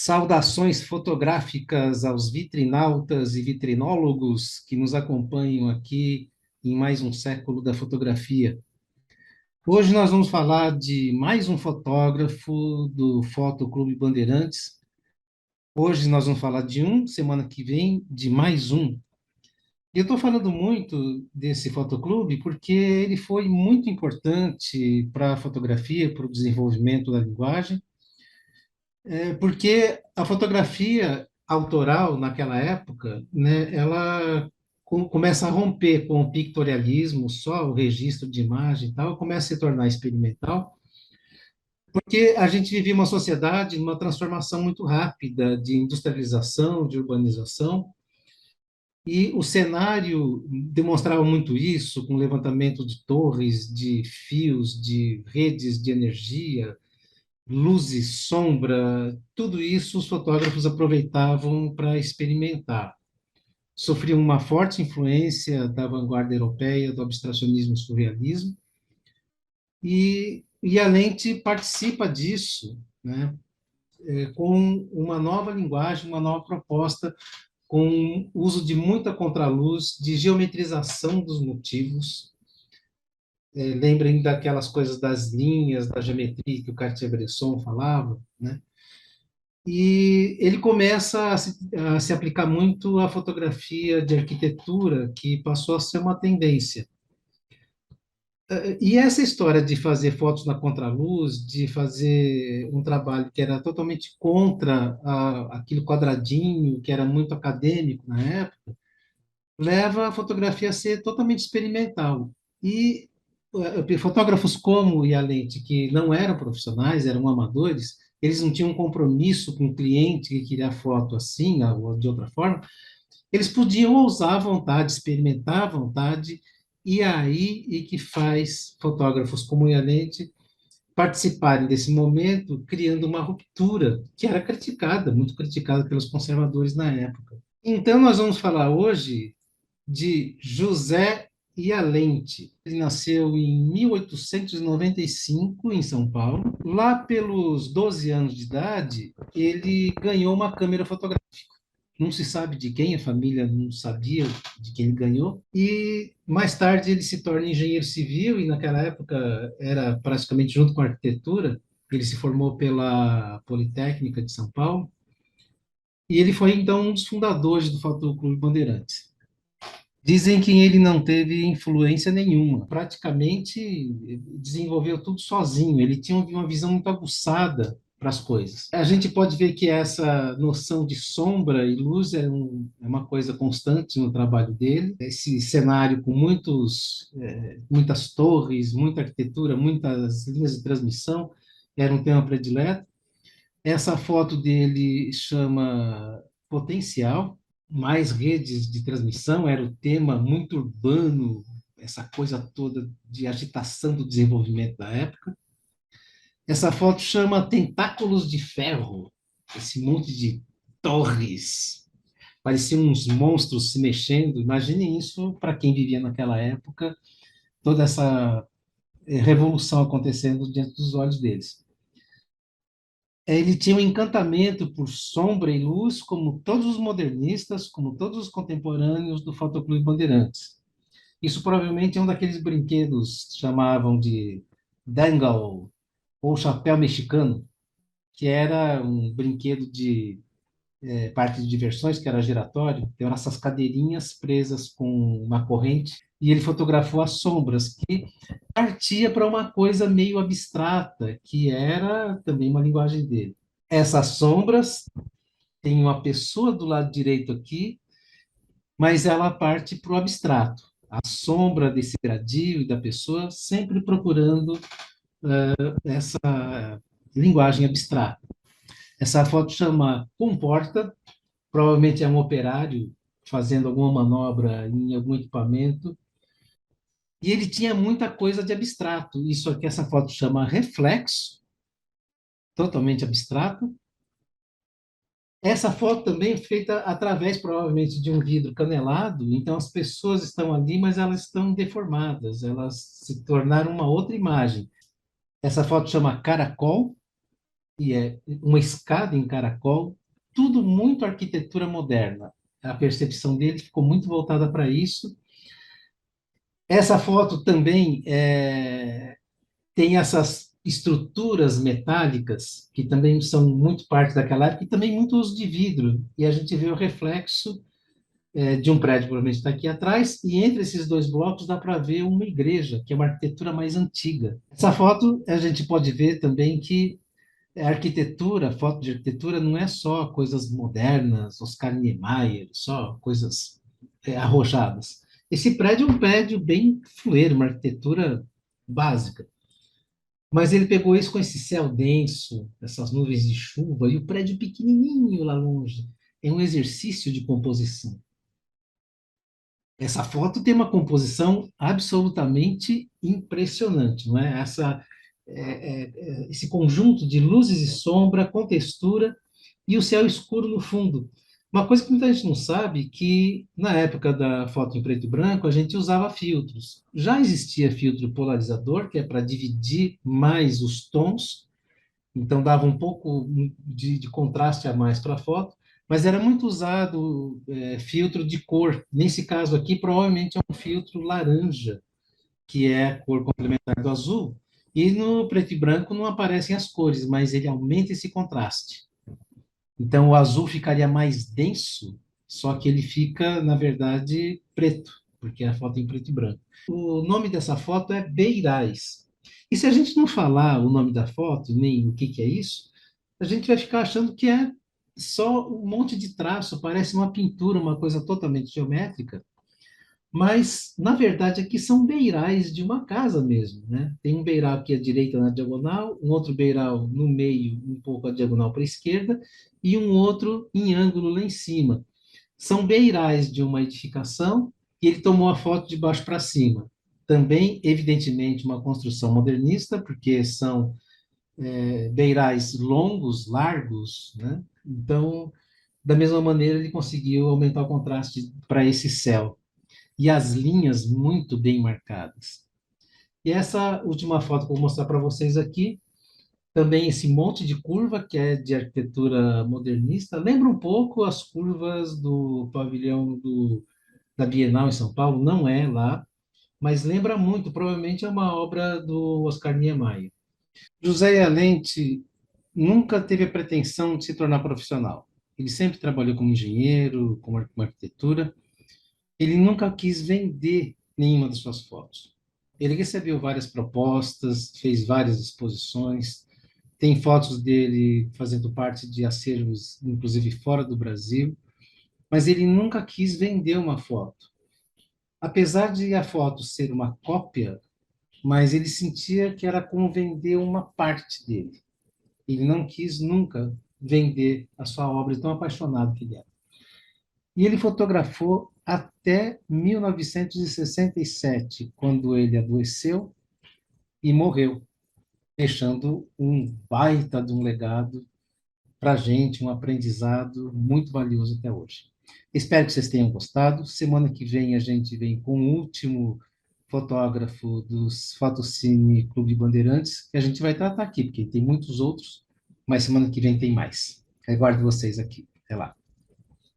Saudações fotográficas aos vitrinautas e vitrinólogos que nos acompanham aqui em mais um século da fotografia. Hoje nós vamos falar de mais um fotógrafo do Foto Clube Bandeirantes. Hoje nós vamos falar de um, semana que vem de mais um. E eu estou falando muito desse fotoclube porque ele foi muito importante para a fotografia, para o desenvolvimento da linguagem. Porque a fotografia autoral naquela época, né, ela começa a romper com o pictorialismo, só o registro de imagem e tal, começa a se tornar experimental, porque a gente vivia uma sociedade numa transformação muito rápida de industrialização, de urbanização, e o cenário demonstrava muito isso, com levantamento de torres, de fios, de redes de energia, luz e sombra, tudo isso os fotógrafos aproveitavam para experimentar. Sofriam uma forte influência da vanguarda europeia, do abstracionismo e surrealismo, e a lente participa disso, né, com uma nova linguagem, uma nova proposta, com o uso de muita contraluz, de geometrização dos motivos. Lembrem daquelas coisas das linhas, da geometria que o Cartier-Bresson falava, né? E ele começa a se aplicar muito à fotografia de arquitetura, que passou a ser uma tendência. E essa história de fazer fotos na contraluz, de fazer um trabalho que era totalmente contra aquilo quadradinho, que era muito acadêmico na época, leva a fotografia a ser totalmente experimental. E fotógrafos como o Ialente, que não eram profissionais, eram amadores, eles não tinham um compromisso com o cliente que queria a foto assim ou de outra forma, eles podiam ousar à vontade, experimentar à vontade, e aí e que faz fotógrafos como o Ialente participarem desse momento, criando uma ruptura que era criticada, muito criticada pelos conservadores na época. Então, nós vamos falar hoje de José Ialente. Ele nasceu em 1895, em São Paulo. Lá pelos 12 anos de idade, ele ganhou uma câmera fotográfica. Não se sabe de quem, a família não sabia de quem ele ganhou. E mais tarde ele se torna engenheiro civil, e naquela época era praticamente junto com a arquitetura. Ele se formou pela Politécnica de São Paulo. E ele foi, então, um dos fundadores do Fotoclube Bandeirantes. Dizem que ele não teve influência nenhuma, praticamente desenvolveu tudo sozinho, ele tinha uma visão muito aguçada para as coisas. A gente pode ver que essa noção de sombra e luz é uma coisa constante no trabalho dele. Esse cenário com muitas torres, muita arquitetura, muitas linhas de transmissão, era um tema predileto. Essa foto dele chama Potencial, mais redes de transmissão, era o tema muito urbano, essa coisa toda de agitação do desenvolvimento da época. Essa foto chama Tentáculos de Ferro, esse monte de torres, pareciam uns monstros se mexendo. Imaginem isso para quem vivia naquela época, toda essa revolução acontecendo diante dos olhos deles. Ele tinha um encantamento por sombra e luz, como todos os modernistas, como todos os contemporâneos do Fotoclube Bandeirantes. Isso provavelmente é um daqueles brinquedos que chamavam de dangle, ou chapéu mexicano, que era um brinquedo de parque de diversões, que era giratório, tem essas cadeirinhas presas com uma corrente, e ele fotografou as sombras, que partia para uma coisa meio abstrata, que era também uma linguagem dele. Essas sombras, tem uma pessoa do lado direito aqui, mas ela parte para o abstrato. A sombra desse gradil e da pessoa, sempre procurando essa linguagem abstrata. Essa foto chama Comporta, provavelmente é um operário fazendo alguma manobra em algum equipamento, e ele tinha muita coisa de abstrato. Isso aqui, essa foto chama Reflexo, totalmente abstrato. Essa foto também é feita através, provavelmente, de um vidro canelado, então as pessoas estão ali, mas elas estão deformadas, elas se tornaram uma outra imagem. Essa foto chama Caracol, e é uma escada em caracol, tudo muito arquitetura moderna. A percepção dele ficou muito voltada para isso. Essa foto também tem essas estruturas metálicas que também são muito parte daquela época e também muito uso de vidro. E a gente vê o reflexo de um prédio, provavelmente está aqui atrás, e entre esses dois blocos dá para ver uma igreja, que é uma arquitetura mais antiga. Essa foto a gente pode ver também que a arquitetura, foto de arquitetura, não é só coisas modernas, Oscar Niemeyer, só coisas arrojadas. Esse prédio é um prédio bem fuleiro, uma arquitetura básica. Mas ele pegou isso com esse céu denso, essas nuvens de chuva, e o prédio pequenininho lá longe. É um exercício de composição. Essa foto tem uma composição absolutamente impressionante, não é? Esse conjunto de luzes e sombra, com textura, e o céu escuro no fundo. Uma coisa que muita gente não sabe, que na época da foto em preto e branco, a gente usava filtros. Já existia filtro polarizador, que é para dividir mais os tons, então dava um pouco de contraste a mais para a foto, mas era muito usado filtro de cor. Nesse caso aqui, provavelmente é um filtro laranja, que é a cor complementar do azul, e no preto e branco não aparecem as cores, mas ele aumenta esse contraste. Então o azul ficaria mais denso, só que ele fica, na verdade, preto, porque a foto é em preto e branco. O nome dessa foto é Beirais. E se a gente não falar o nome da foto, nem o que que é isso, a gente vai ficar achando que é só um monte de traço, parece uma pintura, uma coisa totalmente geométrica, mas na verdade aqui são beirais de uma casa mesmo, né? Tem um beiral aqui à direita na diagonal, um outro beiral no meio, um pouco à diagonal para a esquerda, e um outro em ângulo lá em cima. São beirais de uma edificação e ele tomou a foto de baixo para cima. Também, evidentemente, uma construção modernista, porque são beirais longos, largos, né? Então, da mesma maneira, ele conseguiu aumentar o contraste para esse céu. E as linhas muito bem marcadas. E essa última foto que eu vou mostrar para vocês aqui, também esse monte de curva, que é de arquitetura modernista, lembra um pouco as curvas do pavilhão da Bienal em São Paulo, não é lá, mas lembra muito, provavelmente é uma obra do Oscar Niemeyer. José Lente nunca teve a pretensão de se tornar profissional. Ele sempre trabalhou como engenheiro, com arquitetura. Ele nunca quis vender nenhuma das suas fotos. Ele recebeu várias propostas, fez várias exposições, tem fotos dele fazendo parte de acervos, inclusive fora do Brasil, mas ele nunca quis vender uma foto. Apesar de a foto ser uma cópia, mas ele sentia que era como vender uma parte dele. Ele não quis nunca vender a sua obra, tão apaixonado que ele era. E ele fotografou até 1967, quando ele adoeceu e morreu, deixando um baita de um legado para a gente, um aprendizado muito valioso até hoje. Espero que vocês tenham gostado. Semana que vem a gente vem com o último fotógrafo dos Fotocine Clube Bandeirantes, que a gente vai tratar aqui, porque tem muitos outros, mas semana que vem tem mais. Aguardo vocês aqui. Até lá.